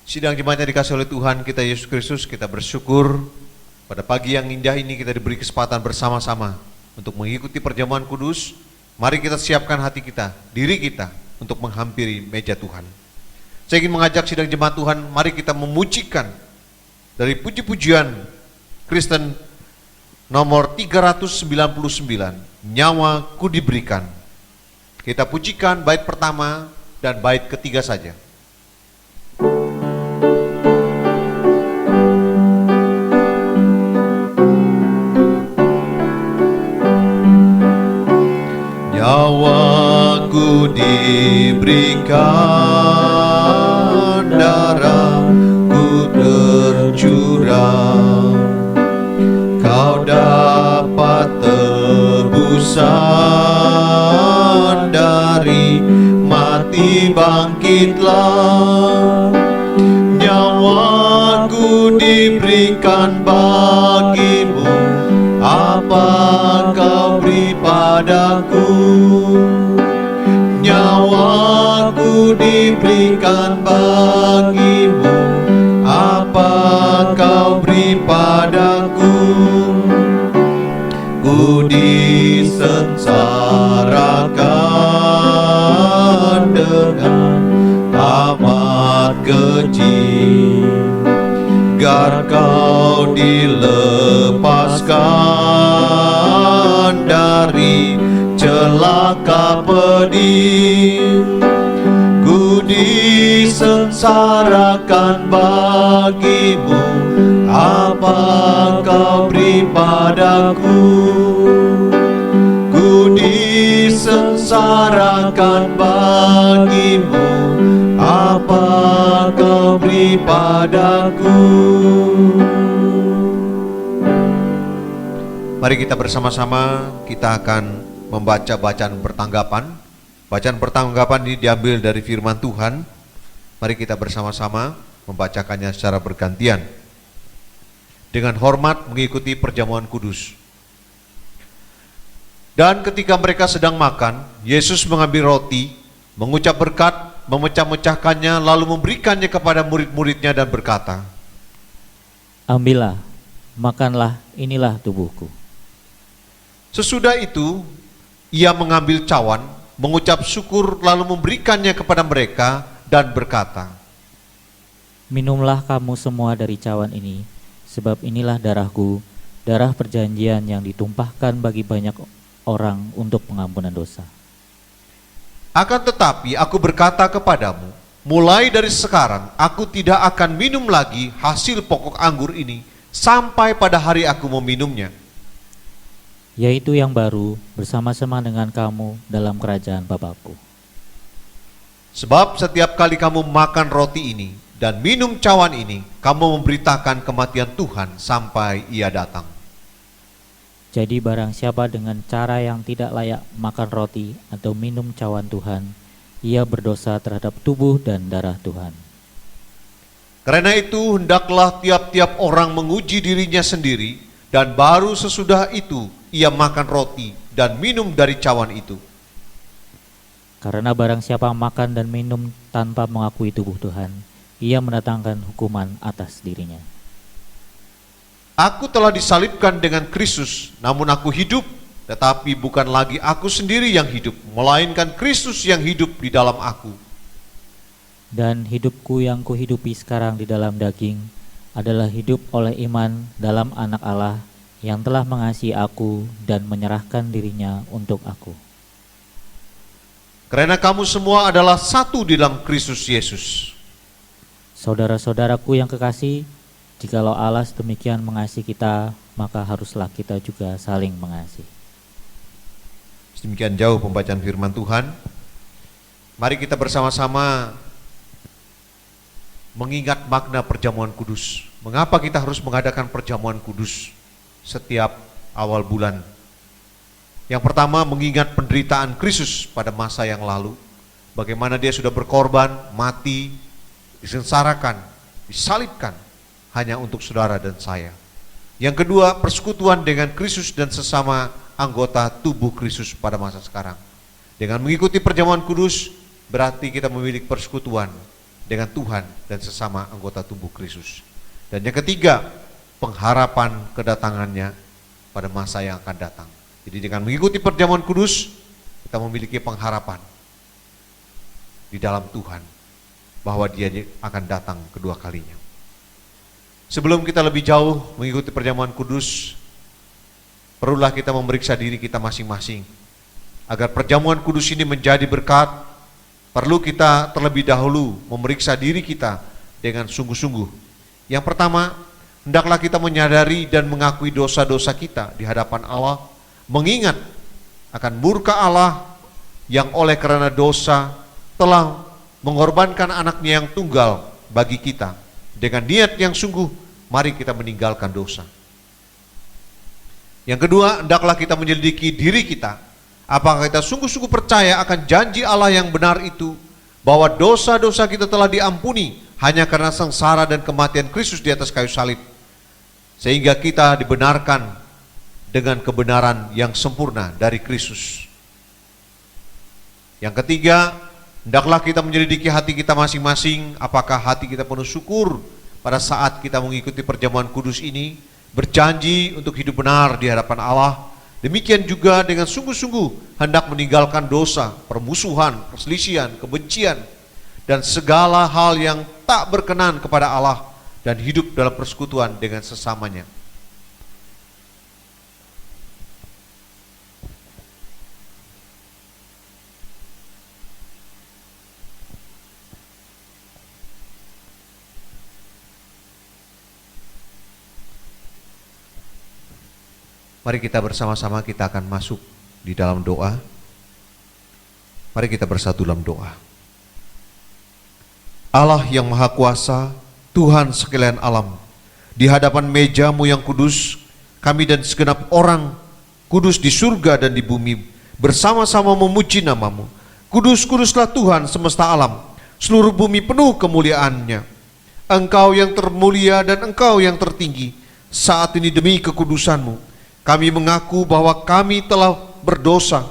Sidang jemaat yang dikasihi oleh Tuhan kita Yesus Kristus, kita bersyukur pada pagi yang indah ini kita diberi kesempatan bersama-sama untuk mengikuti perjamuan kudus. Mari kita siapkan hati kita, diri kita untuk menghampiri meja Tuhan. Saya ingin mengajak sidang jemaat Tuhan, mari kita memujikan dari puji-pujian Kristen nomor 399, Nyawaku Diberikan. Kita pujikan bait pertama dan bait ketiga saja. Nyawaku diberikan, darahku tercurah, kau dapat tebusan, dari mati bangkitlah. Nyawaku diberikan bagimu, apa kau beri padaku? Nyawaku diberikan bagimu, apa kau beri padaku? Ku disengsarakan dengan amat keji, agar kau dilepaskan dari celaka pedih. Ku disengsarakan bagimu, apa kau beri padaku? Ku disengsarakan bagimu, apa kau beri padaku? Mari kita bersama-sama, kita akan membaca bacaan pertanggapan. Bacaan pertanggapan ini diambil dari firman Tuhan. Mari kita bersama-sama membacakannya secara bergantian dengan hormat mengikuti perjamuan kudus. Dan ketika mereka sedang makan, Yesus mengambil roti, mengucap berkat, memecah-mecahkannya, lalu memberikannya kepada murid-muridnya dan berkata, "Ambillah, makanlah, inilah tubuhku." Sesudah itu, ia mengambil cawan, mengucap syukur, lalu memberikannya kepada mereka dan berkata, "Minumlah kamu semua dari cawan ini, sebab inilah darahku, darah perjanjian yang ditumpahkan bagi banyak orang untuk pengampunan dosa. Akan tetapi aku berkata kepadamu, mulai dari sekarang aku tidak akan minum lagi hasil pokok anggur ini sampai pada hari aku meminumnya, Yaitu yang baru bersama-sama dengan kamu dalam kerajaan Bapakku. Sebab setiap kali kamu makan roti ini dan minum cawan ini, kamu memberitakan kematian Tuhan sampai ia datang." Jadi barang siapa dengan cara yang tidak layak makan roti atau minum cawan Tuhan, ia berdosa terhadap tubuh dan darah Tuhan. Karena itu hendaklah tiap-tiap orang menguji dirinya sendiri, dan baru sesudah itu ia makan roti dan minum dari cawan itu. Karena barang siapa makan dan minum tanpa mengakui tubuh Tuhan, ia mendatangkan hukuman atas dirinya. Aku telah disalibkan dengan Kristus, namun aku hidup, tetapi bukan lagi aku sendiri yang hidup, melainkan Kristus yang hidup di dalam aku. Dan hidupku yang kuhidupi sekarang di dalam daging adalah hidup oleh iman dalam Anak Allah yang telah mengasihi aku dan menyerahkan dirinya untuk aku. Karena kamu semua adalah satu di dalam Kristus Yesus. Saudara-saudaraku yang kekasih, jikalau Allah demikian mengasihi kita, maka haruslah kita juga saling mengasihi. Demikian jauh pembacaan firman Tuhan. Mari kita bersama-sama mengingat makna perjamuan kudus. Mengapa kita harus mengadakan perjamuan kudus setiap awal bulan? Yang pertama, mengingat penderitaan Kristus pada masa yang lalu. Bagaimana dia sudah berkorban, mati, disengsarakan, disalibkan hanya untuk saudara dan saya. Yang kedua, persekutuan dengan Kristus dan sesama anggota tubuh Kristus pada masa sekarang. Dengan mengikuti perjamuan kudus, berarti kita memiliki persekutuan dengan Tuhan dan sesama anggota tubuh Kristus. Dan yang ketiga, pengharapan kedatangannya pada masa yang akan datang. Jadi dengan mengikuti perjamuan kudus, kita memiliki pengharapan di dalam Tuhan bahwa Dia akan datang kedua kalinya. Sebelum kita lebih jauh mengikuti perjamuan kudus, perlulah kita memeriksa diri kita masing-masing. Agar perjamuan kudus ini menjadi berkat, perlu kita terlebih dahulu memeriksa diri kita dengan sungguh-sungguh. Yang pertama, hendaklah kita menyadari dan mengakui dosa-dosa kita di hadapan Allah, mengingat akan murka Allah yang oleh karena dosa telah mengorbankan anaknya yang tunggal bagi kita. Dengan niat yang sungguh, mari kita meninggalkan dosa. Yang kedua, hendaklah kita menyelidiki diri kita. Apakah kita sungguh-sungguh percaya akan janji Allah yang benar itu, bahwa dosa-dosa kita telah diampuni hanya karena sengsara dan kematian Kristus di atas kayu salib, sehingga kita dibenarkan dengan kebenaran yang sempurna dari Kristus. Yang ketiga, hendaklah kita menyelidiki hati kita masing-masing, apakah hati kita penuh syukur pada saat kita mengikuti perjamuan kudus ini, berjanji untuk hidup benar di hadapan Allah. Demikian juga dengan sungguh-sungguh hendak meninggalkan dosa, permusuhan, perselisihan, kebencian, dan segala hal yang tak berkenan kepada Allah, dan hidup dalam persekutuan dengan sesamanya. Mari kita bersama-sama, kita akan masuk di dalam doa. Mari kita bersatu dalam doa. Allah yang Maha Kuasa, Tuhan sekalian alam, di hadapan meja-Mu yang kudus, kami dan segenap orang kudus di surga dan di bumi bersama-sama memuji nama-Mu. Kudus, kuduslah Tuhan semesta alam, seluruh bumi penuh kemuliaan-Nya. Engkau yang termulia dan Engkau yang tertinggi. Saat ini demi kekudusan-Mu, kami mengaku bahwa kami telah berdosa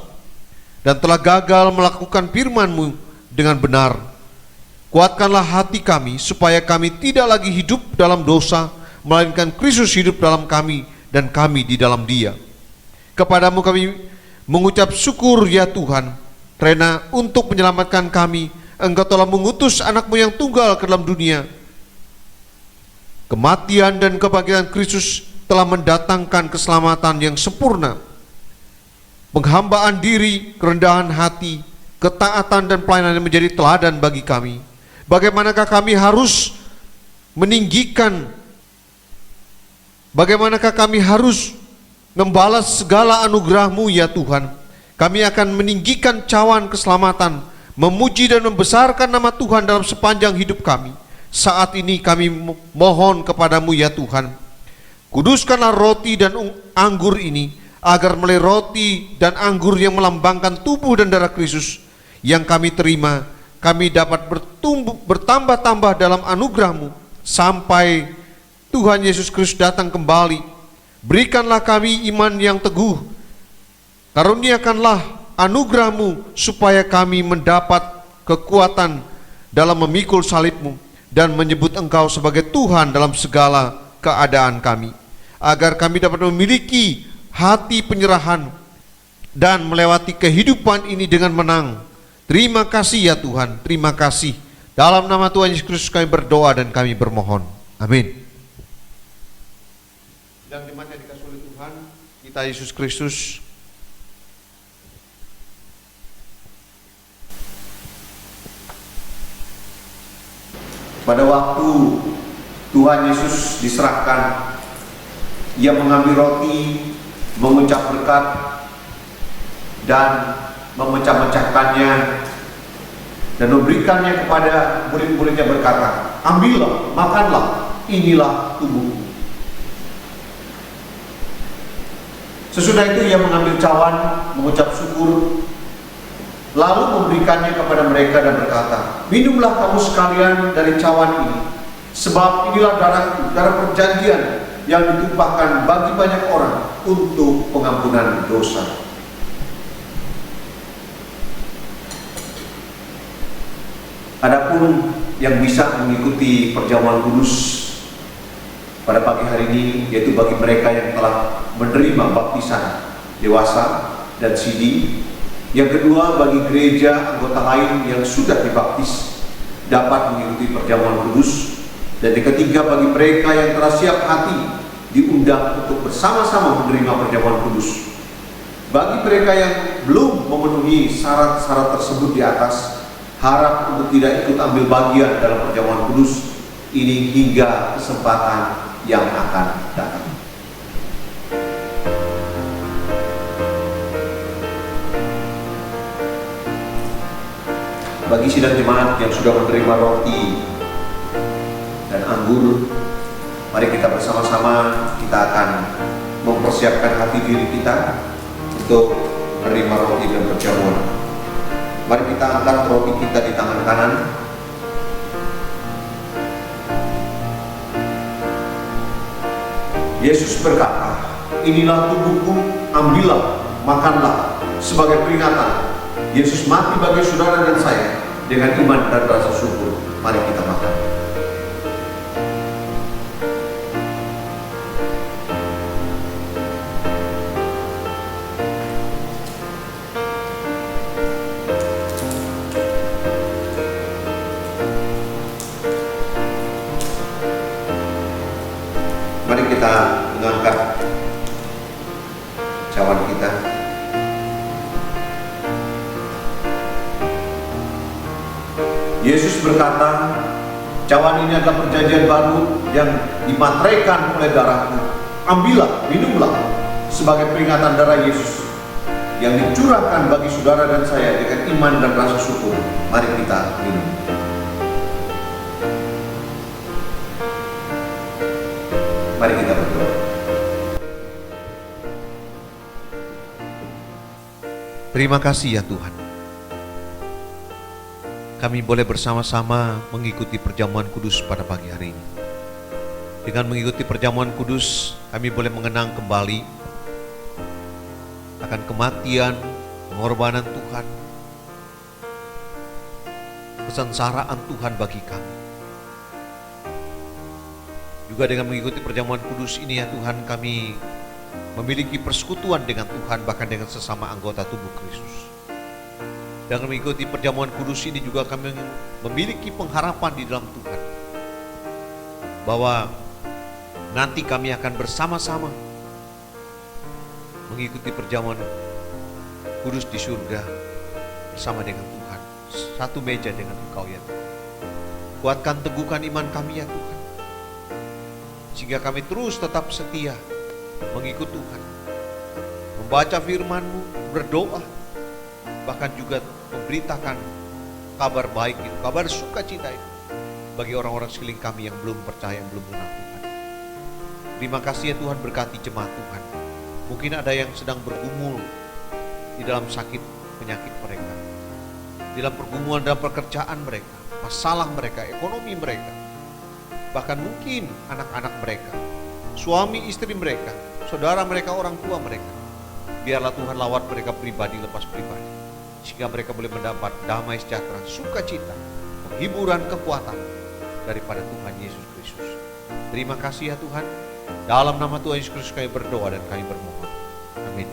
dan telah gagal melakukan firman-Mu dengan benar. Kuatkanlah hati kami supaya kami tidak lagi hidup dalam dosa, melainkan Kristus hidup dalam kami dan kami di dalam Dia. Kepadamu kami mengucap syukur ya Tuhan, karena untuk menyelamatkan kami, Engkau telah mengutus anak-Mu yang tunggal ke dalam dunia. Kematian dan kebangkitan Kristus telah mendatangkan keselamatan yang sempurna. Penghambaan diri, kerendahan hati, ketaatan dan pelayanan yang menjadi teladan bagi kami. Bagaimanakah kami harus meninggikan, bagaimanakah kami harus membalas segala anugerah-Mu ya Tuhan. Kami akan meninggikan cawan keselamatan, memuji dan membesarkan nama Tuhan dalam sepanjang hidup kami. Saat ini kami mohon kepadamu ya Tuhan, kuduskanlah roti dan anggur ini, agar melalui roti dan anggur yang melambangkan tubuh dan darah Kristus yang kami terima, kami dapat bertambah-tambah dalam anugerah-Mu sampai Tuhan Yesus Kristus datang kembali. Berikanlah kami iman yang teguh, karuniakanlah anugerah-Mu supaya kami mendapat kekuatan dalam memikul salib-Mu dan menyebut Engkau sebagai Tuhan dalam segala keadaan kami, agar kami dapat memiliki hati penyerahan dan melewati kehidupan ini dengan menang. Terima kasih ya Tuhan, terima kasih. Dalam nama Tuhan Yesus Kristus kami berdoa dan kami bermohon. Amin. Dan jemaat yang dikasihi oleh Tuhan kita Yesus Kristus, pada waktu Tuhan Yesus diserahkan, Ia mengambil roti, mengucap berkat, dan memecah-mecahkannya dan memberikannya kepada murid-muridnya, berkata, ambillah, makanlah, inilah tubuhku. Sesudah itu Ia mengambil cawan, mengucap syukur, lalu memberikannya kepada mereka dan berkata, minumlah kamu sekalian dari cawan ini, sebab inilah darahku, darah perjanjian yang ditumpahkan bagi banyak orang untuk pengampunan dosa. Adapun yang bisa mengikuti perjamuan kudus pada pagi hari ini, yaitu bagi mereka yang telah menerima baptisan dewasa dan sidi. Yang kedua, bagi gereja anggota lain yang sudah dibaptis dapat mengikuti perjamuan kudus. Dan yang ketiga, bagi mereka yang telah siap hati diundang untuk bersama-sama menerima perjamuan kudus. Bagi mereka yang belum memenuhi syarat-syarat tersebut di atas, harap untuk tidak ikut ambil bagian dalam perjamuan kudus ini hingga kesempatan yang akan datang. Bagi sidang jemaat yang sudah menerima roti dan anggur, mari kita bersama-sama kita akan mempersiapkan hati diri kita untuk menerima roti dan perjamuan. Mari kita angkat roti kita di tangan kanan. Yesus berkata, "Inilah tubuhku, ambillah, makanlah sebagai peringatan." Yesus mati bagi saudara dan saya dengan iman dan rasa syukur. Mari kita makan. Mari kita mengangkat cawan kita. Yesus berkata, "Cawan ini adalah perjanjian baru yang dimateraikan oleh darahku. Ambillah, minumlah sebagai peringatan darah Yesus yang dicurahkan bagi saudara dan saya dengan iman dan rasa syukur." Mari kita minum. Mari kita berdoa. Terima kasih ya Tuhan. Kami boleh bersama-sama mengikuti perjamuan kudus pada pagi hari ini. Dengan mengikuti perjamuan kudus, kami boleh mengenang kembali akan kematian, pengorbanan Tuhan, kesengsaraan Tuhan bagi kami. Juga dengan mengikuti perjamuan kudus ini ya Tuhan, kami memiliki persekutuan dengan Tuhan, bahkan dengan sesama anggota tubuh Kristus. Dengan mengikuti perjamuan kudus ini juga kami memiliki pengharapan di dalam Tuhan, bahwa nanti kami akan bersama-sama mengikuti perjamuan kudus di surga bersama dengan Tuhan, satu meja dengan Engkau ya Tuhan. Kuatkan teguhkan iman kami ya Tuhan, sehingga kami terus tetap setia mengikut Tuhan, membaca firman-Mu, berdoa, bahkan juga memberitakan kabar baik itu, kabar sukacita itu bagi orang-orang sekeliling kami yang belum percaya, yang belum mengenal Tuhan. Terima kasih ya Tuhan, berkati jemaat Tuhan. Mungkin ada yang sedang bergumul di dalam sakit penyakit mereka, di dalam pergumulan dalam pekerjaan mereka, masalah mereka, ekonomi mereka, bahkan mungkin anak-anak mereka, suami istri mereka, saudara mereka, orang tua mereka. Biarlah Tuhan lawat mereka pribadi lepas pribadi, sehingga mereka boleh mendapat damai sejahtera, sukacita, penghiburan, kekuatan daripada Tuhan Yesus Kristus. Terima kasih ya Tuhan. Dalam nama Tuhan Yesus Kristus kami berdoa dan kami bermohon. Amin.